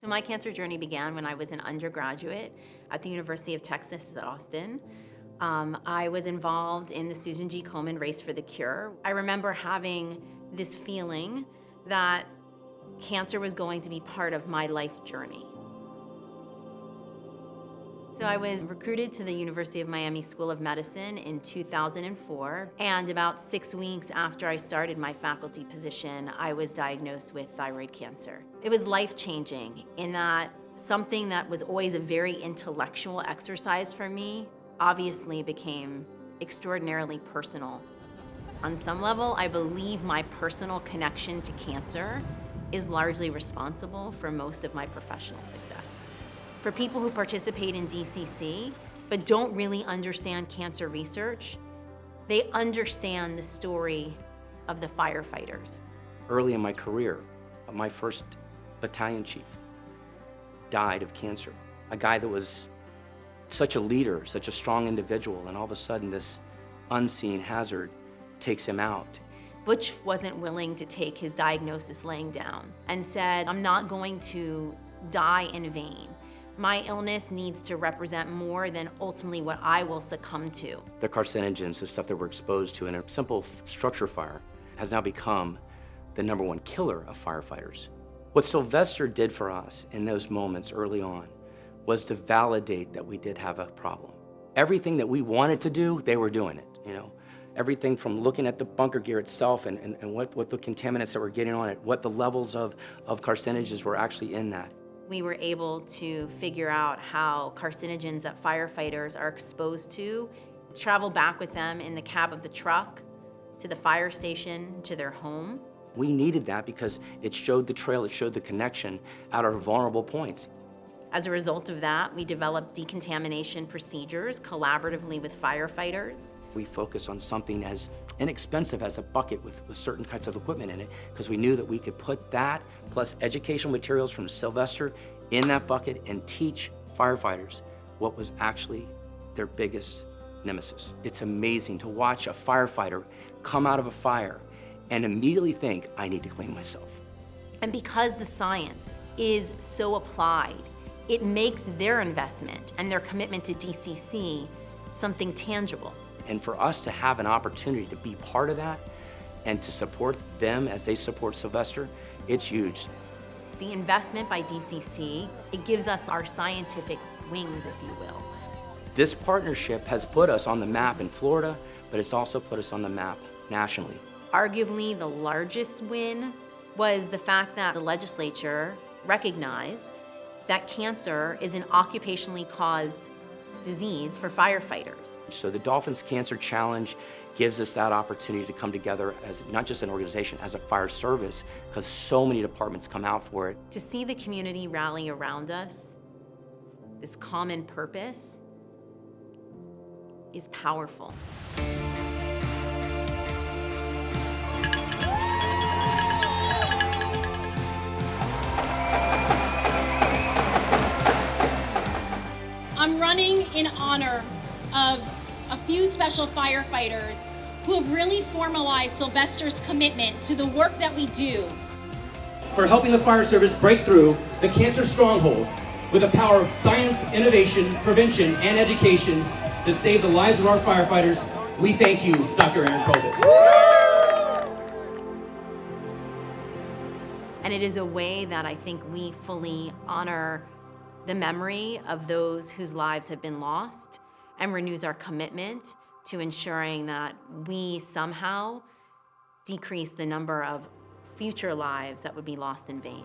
So my cancer journey began when I was an undergraduate at the University of Texas at Austin. I was involved in the Susan G. Komen Race for the Cure. I remember having this feeling that cancer was going to be part of my life journey. So I was recruited to the University of Miami School of Medicine in 2004, and about 6 weeks after I started my faculty position, I was diagnosed with thyroid cancer. It was life-changing in that something that was always a very intellectual exercise for me obviously became extraordinarily personal. On some level, I believe my personal connection to cancer is largely responsible for most of my professional success. For people who participate in DCC but don't really understand cancer research, they understand the story of the firefighters. Early in my career, my first battalion chief died of cancer. A guy that was such a leader, such a strong individual, and all of a sudden this unseen hazard takes him out. Butch wasn't willing to take his diagnosis laying down and said, I'm not going to die in vain. My illness needs to represent more than ultimately what I will succumb to. The carcinogens, the stuff that we're exposed to in a simple structure fire, has now become the #1 killer of firefighters. What Sylvester did for us in those moments early on was to validate that we did have a problem. Everything that we wanted to do, they were doing it, you know. Everything from looking at the bunker gear itself and what the contaminants that were getting on it, what the levels of carcinogens were actually in that. We were able to figure out how carcinogens that firefighters are exposed to travel back with them in the cab of the truck, to the fire station, to their home. We needed that because it showed the trail, it showed the connection at our vulnerable points. As a result of that, we developed decontamination procedures collaboratively with firefighters. We focus on something as inexpensive as a bucket with certain types of equipment in it, because we knew that we could put that plus educational materials from Sylvester in that bucket and teach firefighters what was actually their biggest nemesis. It's amazing to watch a firefighter come out of a fire and immediately think, I need to clean myself. And because the science is so applied, it makes their investment and their commitment to DCC something tangible. And for us to have an opportunity to be part of that and to support them as they support Sylvester, it's huge. The investment by DCC, it gives us our scientific wings, if you will. This partnership has put us on the map in Florida, but it's also put us on the map nationally. Arguably the largest win was the fact that the legislature recognized that cancer is an occupationally caused disease for firefighters. So the Dolphins Cancer Challenge gives us that opportunity to come together as not just an organization, as a fire service, because so many departments come out for it. To see the community rally around us, this common purpose, is powerful. I'm running in honor of a few special firefighters who have really formalized Sylvester's commitment to the work that we do. For helping the fire service break through the cancer stronghold with the power of science, innovation, prevention, and education to save the lives of our firefighters, we thank you, Dr. Erin Kobetz. And it is a way that I think we fully honor the memory of those whose lives have been lost and renews our commitment to ensuring that we somehow decrease the number of future lives that would be lost in vain.